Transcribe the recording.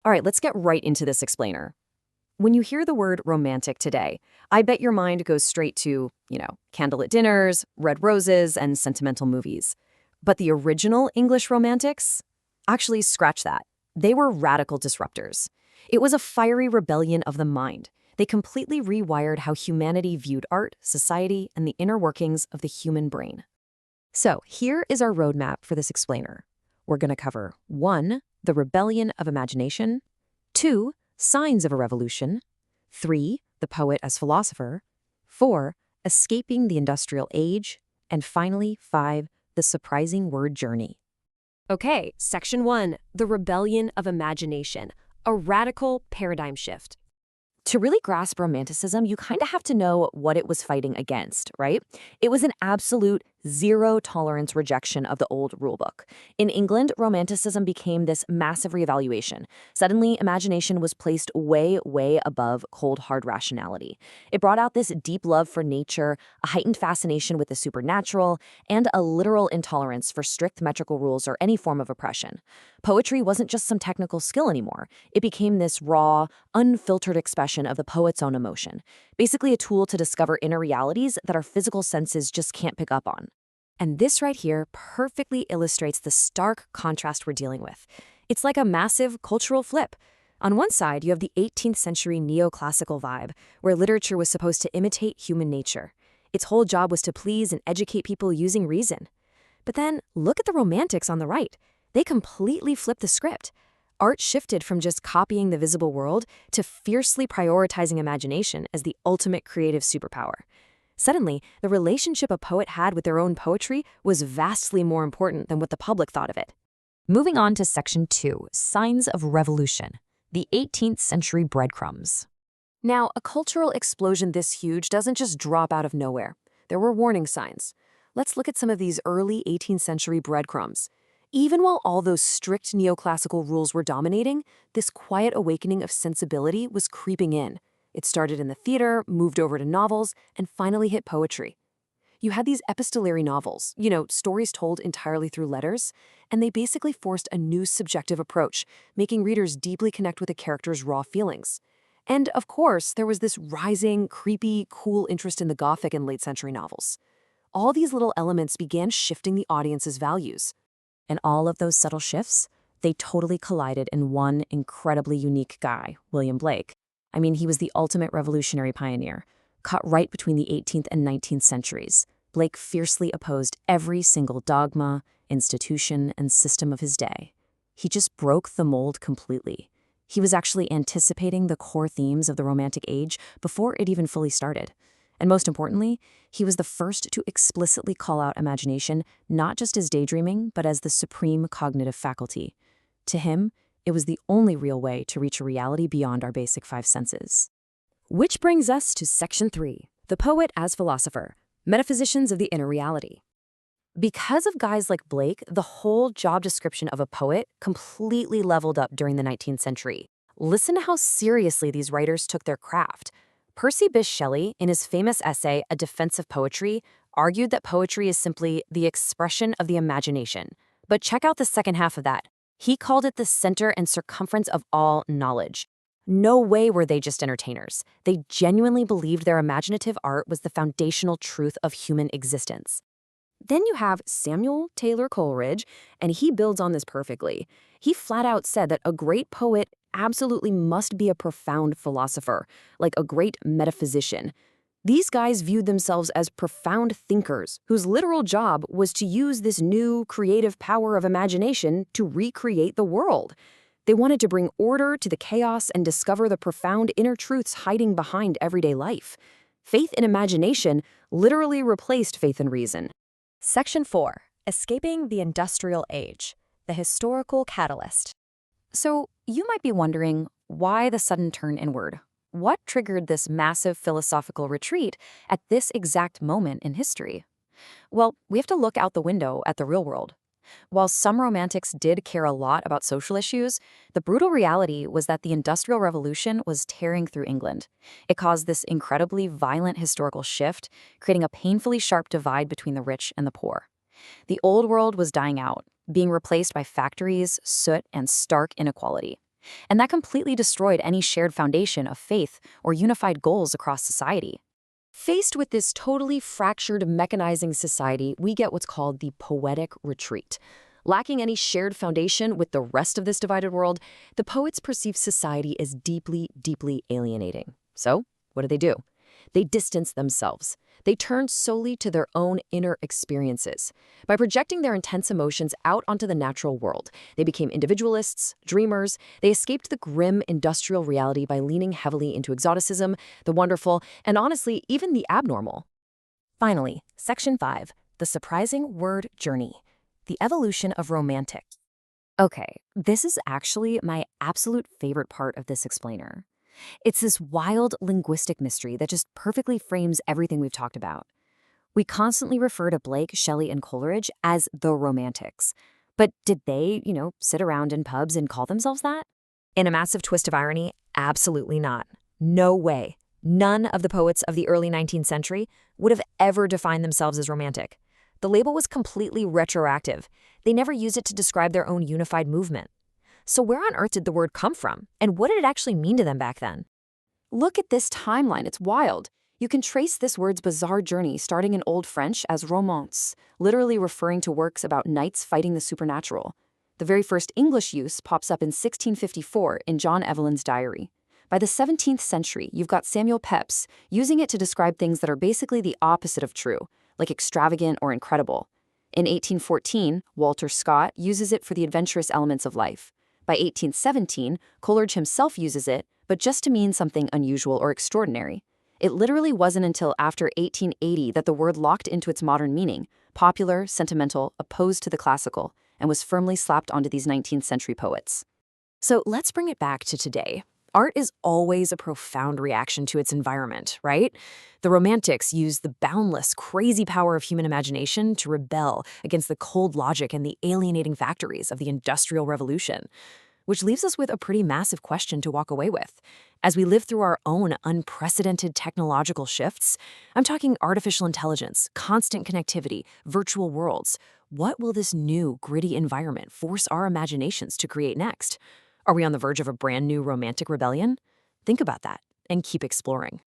All right, let's get right into this explainer. When you hear the word romantic today, I bet your mind goes straight to, candlelit dinners, red roses, and sentimental movies. But the original English romantics? Actually, scratch that. They were radical disruptors. It was a fiery rebellion of the mind. They completely rewired how humanity viewed art, society, and the inner workings of the human brain. So here is our roadmap for this explainer. We're going to cover 1. The rebellion of imagination, 2. Signs of a revolution, 3. The poet as philosopher, 4. Escaping the industrial age, and finally, 5. The surprising word journey. Okay, Section 1, the rebellion of imagination, a radical paradigm shift. To really grasp Romanticism, you kind of have to know what it was fighting against, right? It was an absolute zero-tolerance rejection of the old rulebook. In England, Romanticism became this massive reevaluation. Suddenly, imagination was placed way, way above cold, hard rationality. It brought out this deep love for nature, a heightened fascination with the supernatural, and a literal intolerance for strict metrical rules or any form of oppression. Poetry wasn't just some technical skill anymore. It became this raw, unfiltered expression of the poet's own emotion, basically a tool to discover inner realities that our physical senses just can't pick up on. And this right here perfectly illustrates the stark contrast we're dealing with. It's like a massive cultural flip. On one side, you have the 18th century neoclassical vibe, where literature was supposed to imitate human nature. Its whole job was to please and educate people using reason. But then, look at the Romantics on the right. They completely flipped the script. Art shifted from just copying the visible world to fiercely prioritizing imagination as the ultimate creative superpower. Suddenly, the relationship a poet had with their own poetry was vastly more important than what the public thought of it. Moving on to Section 2, Signs of Revolution, the 18th century breadcrumbs. Now, a cultural explosion this huge doesn't just drop out of nowhere. There were warning signs. Let's look at some of these early 18th century breadcrumbs. Even while all those strict neoclassical rules were dominating, this quiet awakening of sensibility was creeping in. It started in the theater, moved over to novels, and finally hit poetry. You had these epistolary novels, stories told entirely through letters, and they basically forced a new subjective approach, making readers deeply connect with a character's raw feelings. And, of course, there was this rising, creepy, cool interest in the Gothic and late-century novels. All these little elements began shifting the audience's values. And all of those subtle shifts, they totally collided in one incredibly unique guy, William Blake. I mean, he was the ultimate revolutionary pioneer, caught right between the 18th and 19th centuries. Blake fiercely opposed every single dogma, institution, and system of his day. He just broke the mold completely. He was actually anticipating the core themes of the Romantic Age before it even fully started. And most importantly, he was the first to explicitly call out imagination not just as daydreaming, but as the supreme cognitive faculty. To him, it was the only real way to reach a reality beyond our basic 5 senses. Which brings us to Section 3, the poet as philosopher, metaphysicians of the inner reality. Because of guys like Blake, the whole job description of a poet completely leveled up during the 19th century. Listen to how seriously these writers took their craft. Percy Bysshe Shelley, in his famous essay, A Defense of Poetry, argued that poetry is simply the expression of the imagination. But check out the second half of that. He called it the center and circumference of all knowledge. No way were they just entertainers. They genuinely believed their imaginative art was the foundational truth of human existence. Then you have Samuel Taylor Coleridge, and he builds on this perfectly. He flat out said that a great poet absolutely must be a profound philosopher, like a great metaphysician. These guys viewed themselves as profound thinkers, whose literal job was to use this new creative power of imagination to recreate the world. They wanted to bring order to the chaos and discover the profound inner truths hiding behind everyday life. Faith in imagination literally replaced faith in reason. Section 4. Escaping the Industrial Age, the Historical Catalyst. So, you might be wondering, why the sudden turn inward? What triggered this massive philosophical retreat at this exact moment in history? Well, we have to look out the window at the real world. While some romantics did care a lot about social issues, the brutal reality was that the Industrial Revolution was tearing through England. It caused this incredibly violent historical shift, creating a painfully sharp divide between the rich and the poor. The old world was dying out, being replaced by factories, soot, and stark inequality. And that completely destroyed any shared foundation of faith or unified goals across society. Faced with this totally fractured, mechanizing society, we get what's called the poetic retreat. Lacking any shared foundation with the rest of this divided world, the poets perceive society as deeply, deeply alienating. So, what do? They distance themselves. They turn solely to their own inner experiences. By projecting their intense emotions out onto the natural world, they became individualists, dreamers. They escaped the grim industrial reality by leaning heavily into exoticism, the wonderful, and honestly, even the abnormal. Finally, Section 5, the surprising word journey, the evolution of romantic. Okay, this is actually my absolute favorite part of this explainer. It's this wild linguistic mystery that just perfectly frames everything we've talked about. We constantly refer to Blake, Shelley, and Coleridge as the Romantics. But did they, sit around in pubs and call themselves that? In a massive twist of irony, absolutely not. No way. None of the poets of the early 19th century would have ever defined themselves as romantic. The label was completely retroactive. They never used it to describe their own unified movement. So where on earth did the word come from? And what did it actually mean to them back then? Look at this timeline, it's wild. You can trace this word's bizarre journey starting in Old French as romance, literally referring to works about knights fighting the supernatural. The very first English use pops up in 1654 in John Evelyn's diary. By the 17th century, you've got Samuel Pepys using it to describe things that are basically the opposite of true, like extravagant or incredible. In 1814, Walter Scott uses it for the adventurous elements of life. By 1817, Coleridge himself uses it, but just to mean something unusual or extraordinary. It literally wasn't until after 1880 that the word locked into its modern meaning, popular, sentimental, opposed to the classical, and was firmly slapped onto these 19th century poets. So let's bring it back to today. Art is always a profound reaction to its environment, right? The Romantics used the boundless, crazy power of human imagination to rebel against the cold logic and the alienating factories of the Industrial Revolution, which leaves us with a pretty massive question to walk away with. As we live through our own unprecedented technological shifts, I'm talking artificial intelligence, constant connectivity, virtual worlds. What will this new, gritty environment force our imaginations to create next? Are we on the verge of a brand new romantic rebellion? Think about that and keep exploring.